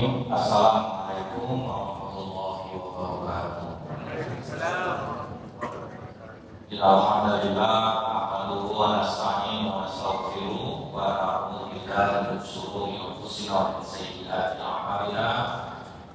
Assalamualaikum warahmatullahi wabarakatuh. Alhamdulillah, nahmaduhu wa nasta'inuhu wa nastaghfiruh wa na'udzu billahi min shururi anfusina wa min sayyiati a'malina.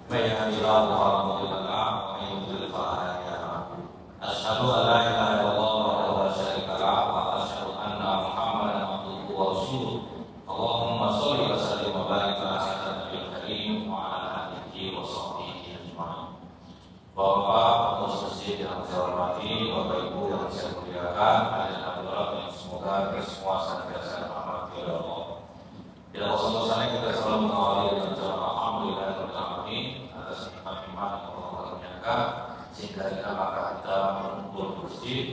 May yahdihillahu fala mudilla lahu wa may yudlil fala hadiya lahu. Asyhadu an la ilaha illallah wahdahu la syarika lahu wa asyhadu anna Muhammadan abduhu wa rasuluh. Allahumma shalli wa sallim wa barik ala nabiyil karim wa ala alihi wa sahbihi ajma'in. Bapak masjid yang saya hormati, Bapak Ibu yang saya muliakan, hadirin hadirat yang semoga kita semua senantiasa dirahmati oleh Allah. Tidak bosan-bosannya kita selalu mengawali dengan ucapan alhamdulillahirabbil alamin atas nikmat iman yang Allah karuniakan sehingga kita berkumpul di masjid.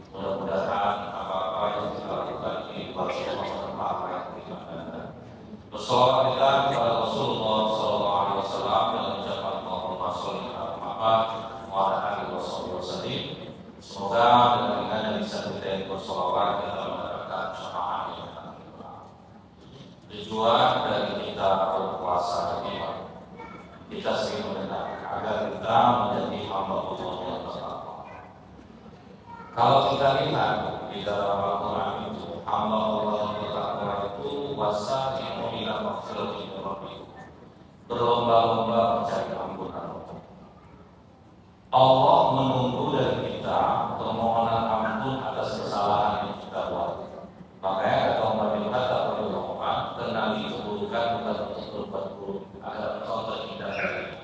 Mudah-mudahan apa-apa yang kita lakukan ini bermanfaat apa yang kita lakukan. Bersolawat kita kepada Rasulullah SAW dan ucapan Allahumma sholli ala Muhammad wa ala alihi wasallam. Semoga dengan bisa kita bersolawat kita mendapatkan syafaat yang akan. Tujuan dari kita berpuasa ini kita sering mendengar agar kita menjadi hamba Allah yang bertakwa. Kalau kita lihat di dalam Al-Quran itu, hamba Allah yang bertakwa itu wasari'u ila maghfiratin min rabbikum, berlomba-lomba mencari ampunan Allah. Allah menunggu dari kita permohonan ampun atas kesalahan yang kita buat. Makanya kata Umar bin Khattab radhiyallahu anhu, kenali keburukan bukan untuk berbuat buruk, agar engkau terhindar darinya.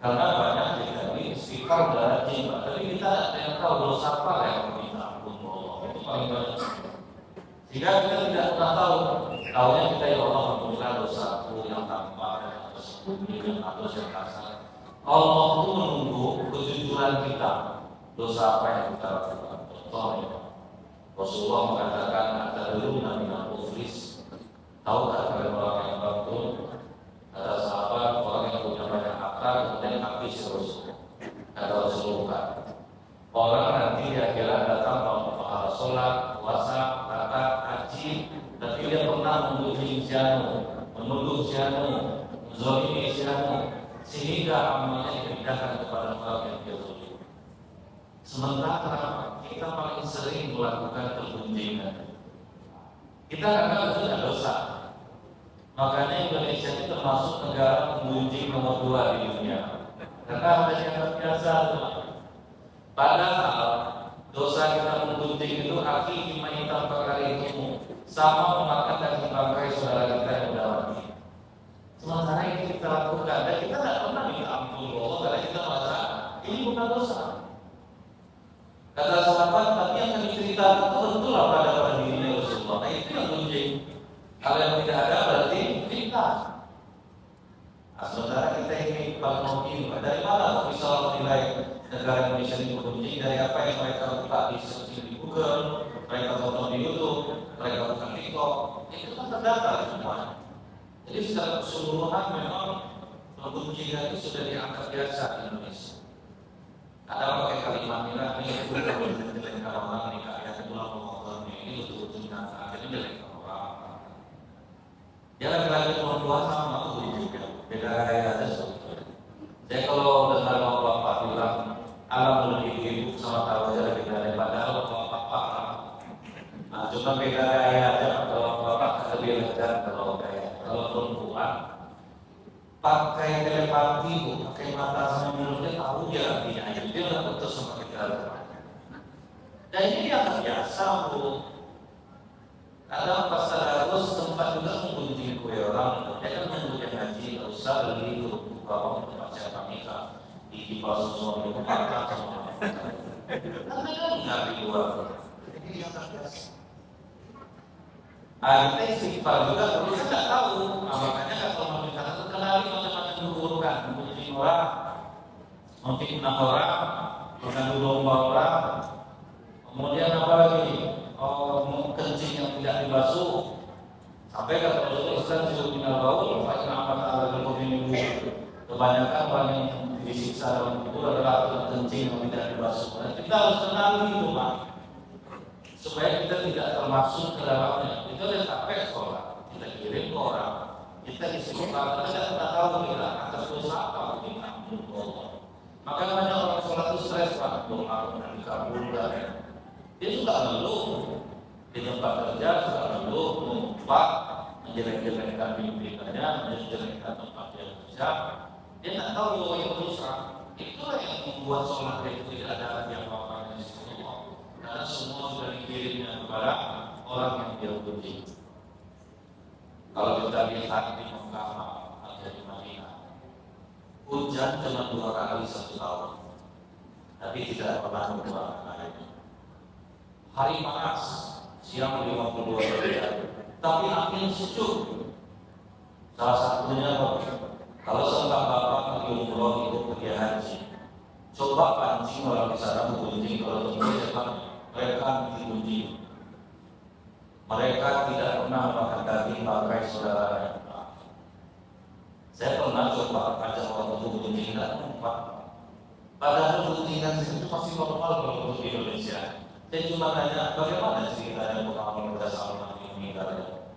Karena banyak kita ini istighfar dan rajin, tapi kita tidak yang tahu dosa apa yang meminta ampun Allah. Itu paling banyak. Sehingga kita tidak pernah tahu. Tahunya kita ya Allah mengampunilah dosaku yang tampak, yang tersembunyi, atau yang kasar. Allah itu menunggu kejujuran kita. Dosa apa yang kita lakukan? Contohnya, Rasulullah mengatakan atadruna minal muflis. Tahukah kalian orang yang bangkrut? Kata sahabat, orang yang punya banyak harta kemudian habis terus. Kata Rasulullah, orang nanti di akhirat datang pahala sholat, puasa, zakat, haji, tapi dia pernah menuduh zianu, zalimi zianu, sehingga amalnya dipindahkan kepada orang yang dia zalim. Sementara kita paling sering melakukan kegunjingan. Kita anggap itu tidak dosa. Makanya Indonesia itu termasuk negara penggunjing nomor 2 di dunia. Karena ada yang biasa. Padahal dosa kita menggunjing itu arti hitam perkara itu sama memakan daging bangkai saudara kita yang sudah mati. Sementara ini kita lakukan dan kita tidak pernah minta ampun Allah karena kita merasa ini bukan dosa. Kata sahabat, tapi yang kami ceritakan itu tentulah pada dirinya Rasulullah. Nah itu yang gunjing. Kalau yang tidak ada berarti fitnah. Nah, sementara kita ini paling dari mana kok bisa menilai negara Indonesia ini bergunjing? Dari apa yang mereka buka di searching di Google, mereka tonton di YouTube, mereka buka TikTok, itu kan terdata semua. Jadi secara keseluruhan memang penggunjingan itu sudah dianggap biasa di Indonesia. Ada pakai kalimat merah ini kalau menjelekkan orang nikah ya pulang Ramadan ini betul-betul nyata akhirnya menjelekkan orang. Dia lagi-lagi perempuan sama aku juga beda gaya aja sebetulnya. Jadi kalau dengar bapak bilang alam lebih ibu sama tahu aja lebih dari padahal bapak. Nah cuma beda gaya aja kalau bapak lebih legar kalau gaya. Kalau perempuan pakai telepati, pakai mata sama mulutnya tahu dia artinya. Dia nggak putus sama kita. Dan ini yang biasa bu. Kadang pas harus tempat juga menggunting kue orang. Dia kan menyebutnya haji, nggak usah beli itu bawa tempat siapa nikah di kipas susu di tempat semua. Karena kan nggak di luar. Ini yang biasa. Kita istighfar juga, tapi kita nggak tahu. Makanya kalau meminta itu kenali macam-macam keburukan, menggunjing orang, memfitnah orang, mengadu domba orang, kemudian apa lagi? Kencing yang tidak dibasuh. Sampai kata Rasulullah SAW minal baul, fa inna amata ala al-mu'minin. Kebanyakan orang yang disiksa dalam itu adalah kencing yang tidak dibasuh. Dan kita harus kenali itu, Pak. Supaya kita tidak termasuk ke dalamnya. Itu ada capek sholat, kita kirim ke orang, kita kita istighfar, kita tidak tahu kita atas dosa apa kita menurut Allah. Maka banyak orang sholat itu stres Pak, doa dan dikabulkan. Dia suka ngeluh di tempat kerja, suka ngeluh, mengumpat, menjelek-jelekkan pimpinannya, menjelek-jelekkan tempat dia kerja. Dia tidak tahu bahwa itu dosa. Itulah yang membuat sholat itu tidak ada arti apa-apa di sisi Allah. Karena semua sudah dikirimnya kepada orang yang dia puji. Kalau kita lihat di Mekah atau di Madinah, hujan cuma 2 kali 1 tahun, tapi tidak pernah berkurang airnya. Hari panas, siang 52 derajat, tapi angin sejuk. Salah satunya kalau sempat bapak pergi umroh itu pergi haji, coba pancing orang di sana mengunjing kalau mereka digunjing. Mereka tidak pernah makan daging pakai saudaranya. Saya pernah coba ajak orang untuk gunjing dan umpat. Padahal gunjingan itu masih normal kalau untuk di Indonesia. Saya cuma tanya, bagaimana ceritanya pengalaman Raja Salman ini meninggalnya?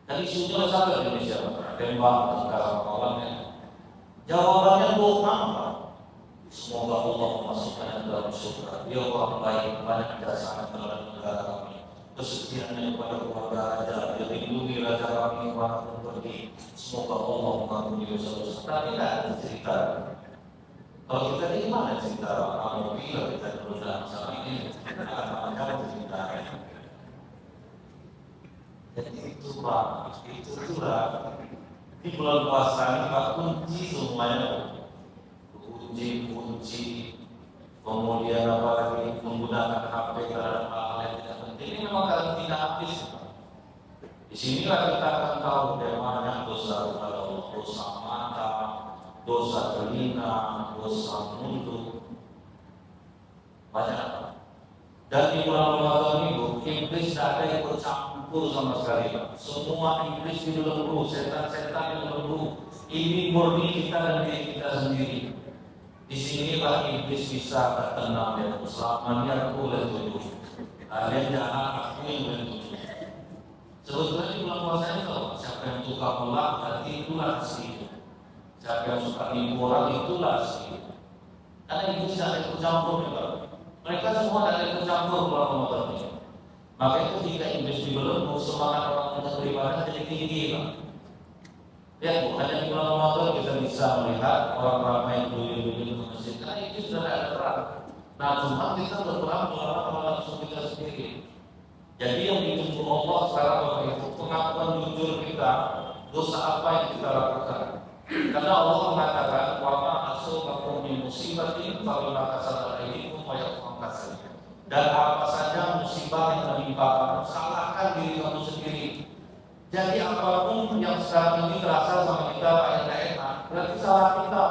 Tadi sudah sampai Indonesia, tembak sekarang orangnya. Jawabannya bohong. Semoga Allah memasukkannya dalam surga. Dia orang baik, banyak jasa terhadap negara kami. Kesetiaannya kepada keluarga raja, dia lindungi raja kami kemanapun pergi. Semoga Allah mengampuni dosa-dosa. Tapi tidak ada cerita. Kalau kita ini mana cerita kamu bila kita dulu dalam masalah ini, akan cerita. Jadi itu Pak, itulah di bulan puasa ini Pak, kunci semuanya. Kunci, kemudian apalagi menggunakan HP terhadap hal yang tidak penting. Ini memang karantina habis. Di sinilah kita akan tahu bagaimana dosa kepada Allah, dosa mata, dosa telinga, dosa mulut, banyak. Dan di bulan Ramadan ini, iblis tidak ada ikut campur sama sekali. Semua iblis dibelenggu, setan-setan dibelenggu. Ini murni kita dan diri kita sendiri. Di sinilah iblis bisa bertenang dan selamanya aku letujuh. Kalian jangan aku yang letujuh. Sebetulnya di bulan puasa ini kalau siapa yang suka melak, berarti itulah asli. Siapa yang suka nipu orang, itulah asli. Karena itu tidak ada ikut campur juga. Mereka semua tidak ada ikut campur bulan Ramadan ini. Maka itu jika iblis dibelenggu, semangat orang untuk beribadah jadi tinggi, Pak. Lihat Bu, hanya di bulan Ramadan kita bisa melihat orang ramai dulu-dulu ke masjid. Karena itu sudah ada terang. Nah, cuma kita berperang melawan langsung kita sendiri. Jadi yang ditunggu Allah sekarang Bapak itu pengakuan jujur kita, dosa apa yang kita lakukan. Karena Allah mengatakan, wa ma asabakum min musibatin fabima kasabat aydikum wa ya'fu an katsir. Dan apa saja musibah yang menimpa kamu, salahkan diri kamu sendiri. Jadi apapun yang sekarang ini terasa sama kita enak-enak, berarti salah kita.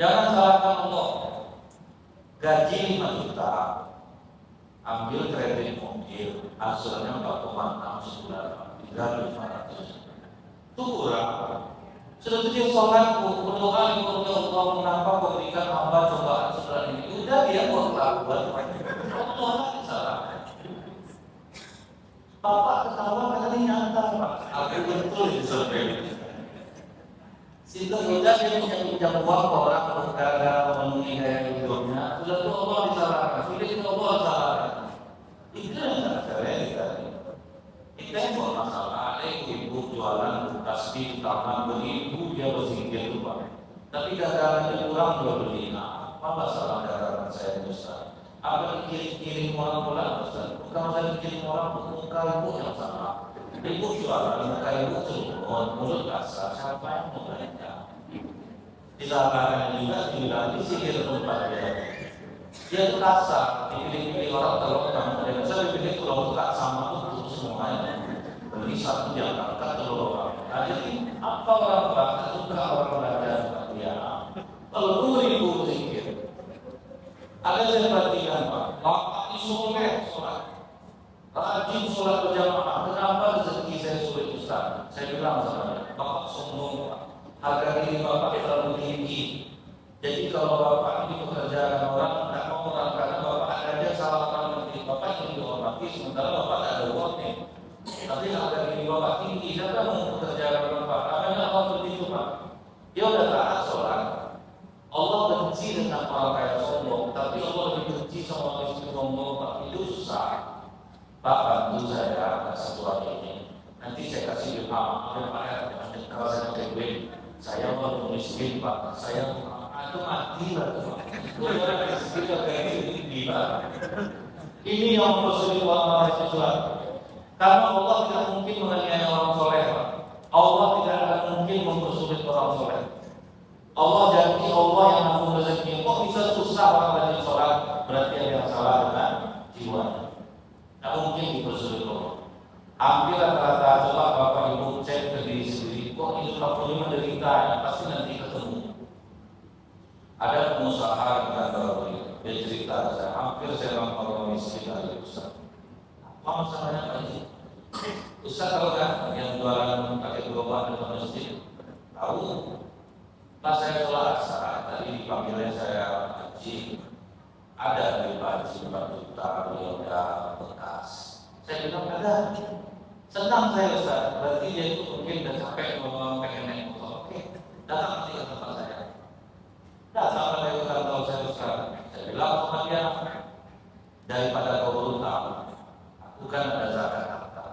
Jangan salahkan Allah. Gaji 5 juta, ambil kredit mobil, hasilnya 4,6 sebulan, 3.500. Itu kurang. Sudah tujuh sholat, berdoa kepada Allah, mengapa kau berikan hamba cobaan sebelah ini? Udah dia berlakuan, Allah tidak salah. Bapak ketawa kali nyata Pak, aku betul itu sebenarnya. Sehingga udah dia pinjam uang ke orang gara-gara memenuhi gaya hidupnya, sudah tuh Allah disalahkan, sudah itu Allah disalahkan. Itu yang tidak fair. Kita yang buat masalah, ibu jualan tasbih tangan beribu dia berzikir itu Pak. Tapi dagangannya kurang jual beli, apa masalah dagangan saya Ustaz? Apa dikirim orang pulang Ustaz? Bukan saya dikirim orang muka ibu yang sama. Ibu jualan muka ibu turun, mulut kasar, siapa yang mau belanja? Disalahkan juga dibilang disikir tempat dia. Dia itu kasar, dipilih-pilih orang kalau kamu ada bisa dipilih kalau tak sama untuk semuanya. Beli satu yang angkat telur orang. Nah jadi apa orang baca suka orang belanja seperti dia? Telur ribu zikir. Ada saya perhatikan Pak, bapak ini soleh sholat, rajin sholat berjamaah. Kenapa rezeki saya sulit Ustaz? Saya bilang sama dia, bapak sombong Pak. Harga diri bapak terlalu tinggi. Jadi kalau bapak ini pekerjaan orang, tidak mau orang karena bapak ada aja salah orang negeri, bapak yang dihormati sementara bapak tidak ada uang nih. Tapi harga diri bapak tinggi, siapa mau pekerjaan bapak? Dia udah taat sholat. Allah benci dengan orang kaya sombong, tapi Allah lebih benci sama orang miskin sombong. Pak, itu susah. Pak, bantu saya satu hari ini. Nanti saya kasih ilham. Kalau saya kewin, saya mau miskin Pak. Saya itu mati lah tuh. Orang miskin kayak ini gila. Ini yang Rasulullah SAW. Karena Allah tidak mungkin menganiaya orang soleh, Pak. Allah tidak akan mungkin mempersulit orang soleh. Allah janji Allah yang nanggung rezeki. Kok bisa susah orang rajin sholat? Berarti ada yang salah dengan jiwanya. Tidak mungkin dipersulit Allah. Hampir rata-rata coba Bapak Ibu cek ke diri sendiri. Kok ini 45 menderita? Pasti nanti ketemu. Ada pengusaha di kantor ini. Dia cerita, saya hampir saya orang miskin dari Ustaz. Apa masalahnya Pak Haji? Ustaz tahu kan yang jualan pakai gerobak di masjid? Tahu. Pas saya sholat asar tadi dipanggilnya saya haji, ada di Haji 4 juta miliar bekas. Saya bilang ada. Senang saya Ustaz. Berarti dia itu mungkin udah capek ngomong pengen naik motor. Oke, datang nanti ke tempat saya. Datang ke kantor saya Ustaz. Saya bilang sama dia, daripada kau berutang, aku kan ada zakat harta.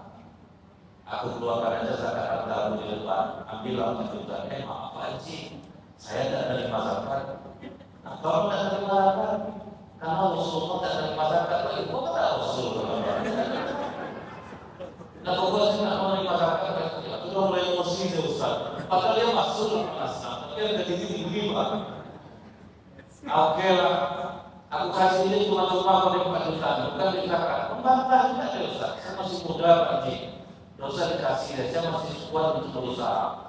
Aku keluarkan aja zakat harta di depan. Ambillah 4 juta. Maaf Pak Haji, saya tidak menerima zakat. Nah, kalau tidak menerima zakat, karena Rasulullah tidak menerima zakat, itu kata Rasulullah. Nah, pokoknya saya tidak menerima zakat, itu sudah mulai emosi saya Ustaz. Padahal dia masuk ke pasar, tapi ada tinggi Pak. Oke lah, aku kasih ini cuma-cuma pada 4 juta, bukan di zakat. Membantah tidak ya Ustaz, saya masih muda Pak Haji. Tidak usah dikasih, saya masih kuat untuk berusaha.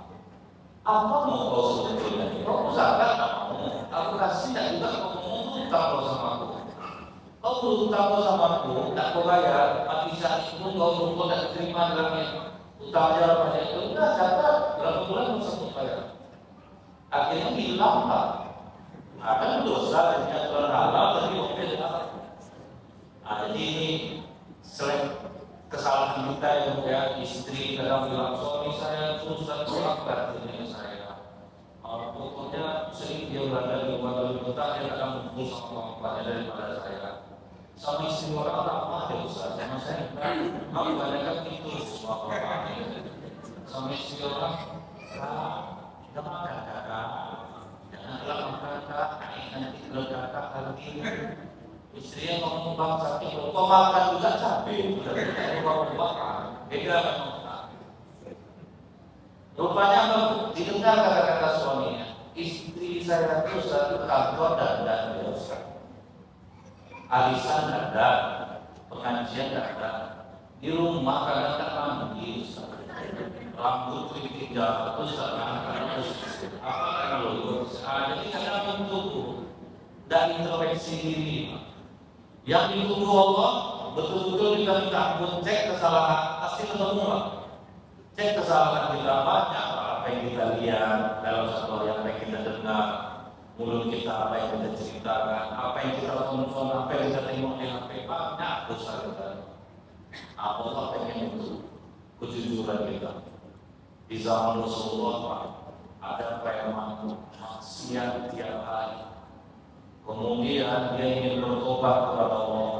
Apa mau kau sebetulnya? Kau zakat apa mau? Aku kasih tak juga kau mau utang kau sama aku. Kau berutang kau sama aku, tak kau bayar. Mati saat itu kau rumput tak terima dalamnya. Utang aja banyak itu udah catat berapa bulan kau sanggup bayar. Akhirnya hilang Pak. Akan dosa dan aturan halal tapi mobil halal. Jadi ini selain kesalahan kita yang ya istri kadang bilang suami saya susah kurang dengan saya. Pokoknya sering dia berada di luar kota, dia kadang ngumpul sama bapaknya daripada saya. Sama istri orang ramah ya Ustaz, sama saya aku banyak itu semua bapaknya. Sama istri orang, kita makan kakak, janganlah makan kakak, nanti kalau kakak lagi. Istrinya ngomong bang sakit, kok makan juga capek, udah kita makan, beda kan? Rupanya didengar kata-kata suaminya, istri saya itu satu kantor dan biasa, arisan ada, pengajian ada, di rumah kadang tak mandi, rambut kritik jatuh, terus apa kalau jadi kadang bentuk dan introspeksi diri. Yang ditunggu Allah betul-betul kita minta ampun, cek kesalahan, pasti ketemu Pak. Cek kesalahan kita banyak, apa yang kita lihat dalam satu yang kita dengar, mulut kita apa yang kita ceritakan, apa yang kita tonton, apa yang kita tengok di HP, banyak dosa kita. Allah pengen itu kejujuran kita. Di zaman Rasulullah Pak, ada preman maksiat tiap hari. Kemudian dia ingin bertobat kepada Allah.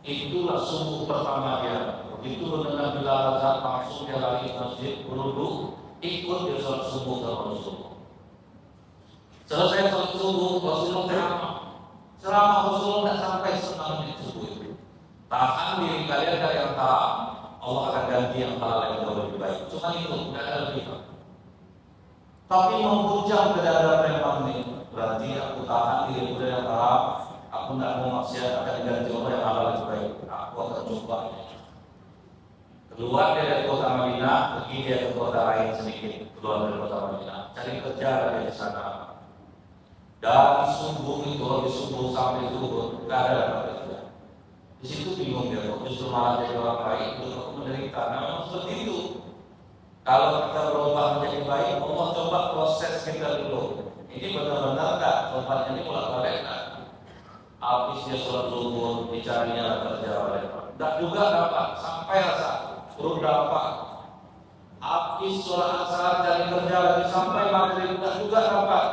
Itulah sungguh pertama dia. Begitu mendengar bila azan langsung dia lari ke masjid, berwudu, ikut dia sholat subuh ke Rasulullah. Selesai sholat subuh, Rasulullah ceramah. Ceramah Rasulullah tidak sampai 9 menit subuh itu. Tahan diri kalian dari yang haram, Allah akan ganti yang halal yang jauh lebih baik. Cuma itu, tidak ada lebih. Tapi menghujam ke dada preman ini. Berarti aku tahan diri dari yang haram, aku tidak mau maksiat, akan diganti oleh yang halal lebih baik. Aku akan coba. Keluar dari kota Madinah, pergi dia ke kota lain sedikit. Keluar dari kota Madinah, cari kerja dari sana. Dari subuh itu, habis subuh sampai zuhur, tidak ada dapat kerja. Di situ bingung dia, kok justru malah jadi orang baik, untuk aku menderita. Nah, memang seperti itu. Kalau kita berubah menjadi baik, Allah coba proses kita dulu. Ini benar-benar tak, tempatnya ini bolak-balik tak. Habis dia sholat zuhur, dicarinya kerja oleh Pak. Tak juga dapat, sampai rasa, belum dapat. Habis sholat asar cari kerja lagi sampai maghrib juga rapat.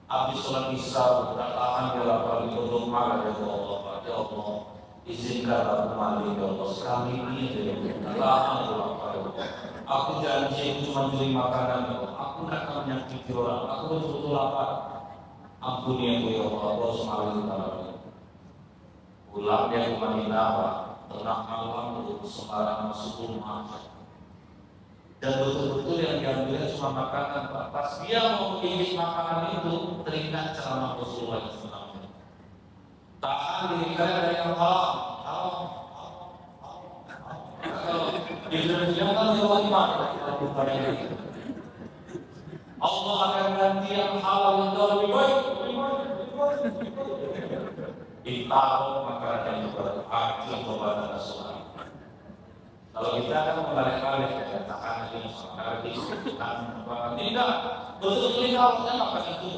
Habis sholat isya udah tahan dia lapar berdoa ya Allah, ya Allah izinkan aku mandi ya Allah sekali ini ya tahan dia lapar. Aku janji cuma curi makanan ya Allah. Aku tidak akan menyakiti orang. Aku betul-betul lapar. Ampuni aku ya Allah, Allah Subhanahu. Pulang dia ke Madinah, tengah malam untuk sembarang masuk rumah. Dan betul-betul yang diambilnya cuma makanan, Pak. Pas dia mau pilih makanan itu, teringat ceramah Rasulullah SAW. Tahan diri kalian dari yang haram. Kalau di Indonesia kan lewat mana? Allah akan ganti yang halal yang jauh lebih baik. Ditaruh makanan yang berarti kepada Rasulullah. Kalau kita kan membalik-balik ya, tahan lagi masalah lagi, tidak betul-betul harusnya makan itu.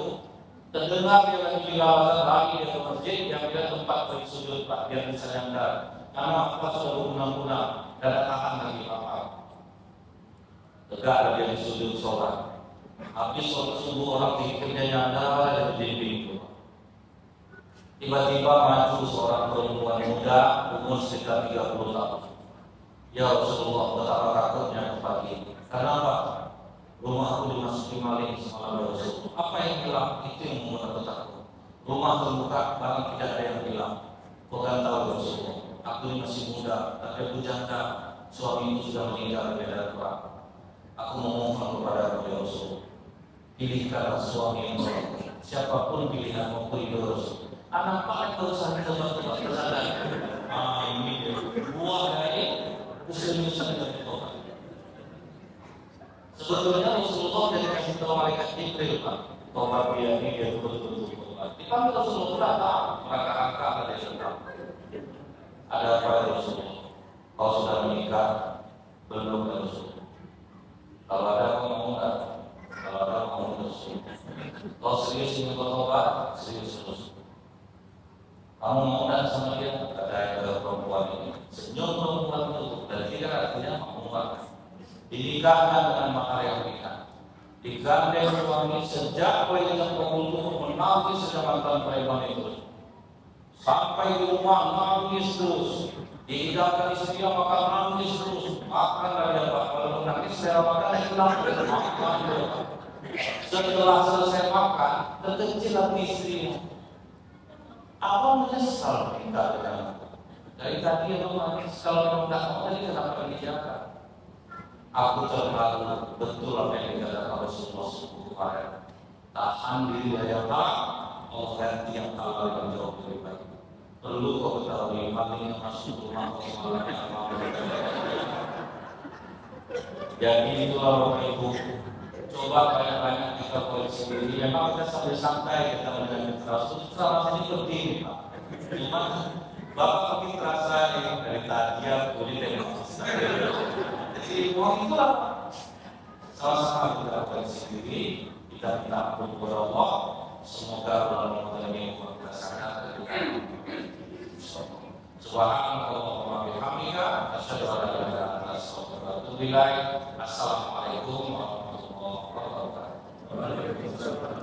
Terdengar dia lagi tilawah lagi di masjid yang dia tempat bersujud Pak, biar bisa nyandar. Karena apa sudah guna-guna dan tahan lagi lapar. Tegak dia sujud sholat. Habis sholat subuh orang pikirnya nyandar dan dinding. Tiba-tiba maju seorang perempuan muda umur sekitar 30 tahun. Ya Rasulullah, betapa takutnya aku pagi. Kenapa? Rumahku dimasuki maling semalam ya Rasulullah. Apa yang hilang? Itu yang membuat aku takut. Rumah terbuka, barang tidak ada yang hilang. Kau kan tahu ya Rasulullah, aku ini masih muda, tapi aku janda. Suamiku sudah meninggal di medan perang. Aku memohon kepada ya Rasulullah, pilihkanlah suami yang baik. Siapapun pilihan mau ridho Rasul. Anak paling berusaha tebak-tebak kesalahan. Ini dia. Buah dari usul-usul dari Tuhan. Sebetulnya Rasulullah dari kasih tahu malaikat Jibril, Pak. Tobat dia ini dia betul-betul tobat. Dipanggil Rasulullah tak maka angkat ada sedang. Ada apa ya Rasulullah? Kau sudah menikah? Belum ya Rasulullah. Kalau ada kau mau enggak? Kalau ada kau mau Rasulullah. Kau serius ingin bertobat? Serius Rasulullah. Kamu mau enggak sama dia? Kata perempuan ini. Senyum perempuan itu dan tidak artinya mau enggak. Dinikahkan dengan mahar yang ringan. Digandeng suami sejak wanita penghulu menangis sedangkan preman itu. Sampai di rumah nangis terus. Dihidangkan istri yang makan nangis terus. Makan dari apa? Kalau nangis saya makan hilang. Makan. Setelah selesai makan, terkecil hati istrinya. Apa menyesal kita dengan dari tadi itu nangis kalau memang tidak mau tadi kenapa dijaga? Aku terharu betul apa yang dikatakan Rasulullah SAW. Tahan diri dari yang hak, Allah ganti yang halal yang jauh lebih baik. Perlu kau ketahui maling yang masuk rumah kau jadi itulah Bapak Ibu. Coba banyak-banyak kita koleksi sendiri. Memang kita sambil santai kita mendengar terus. Selama ini berdiri, Pak. Cuma Bapak mungkin terasa dari tadi ya kulit yang jadi uang itu lah. Sama-sama kita koleksi sendiri. Kita minta ampun kepada Allah. Semoga bulan ini kita sangat Subhanallah wa bihamdika asyhadu an la ilaha illa anta astaghfiruka wa atubu ilaik. Assalamualaikum warahmatullahi wabarakatuh.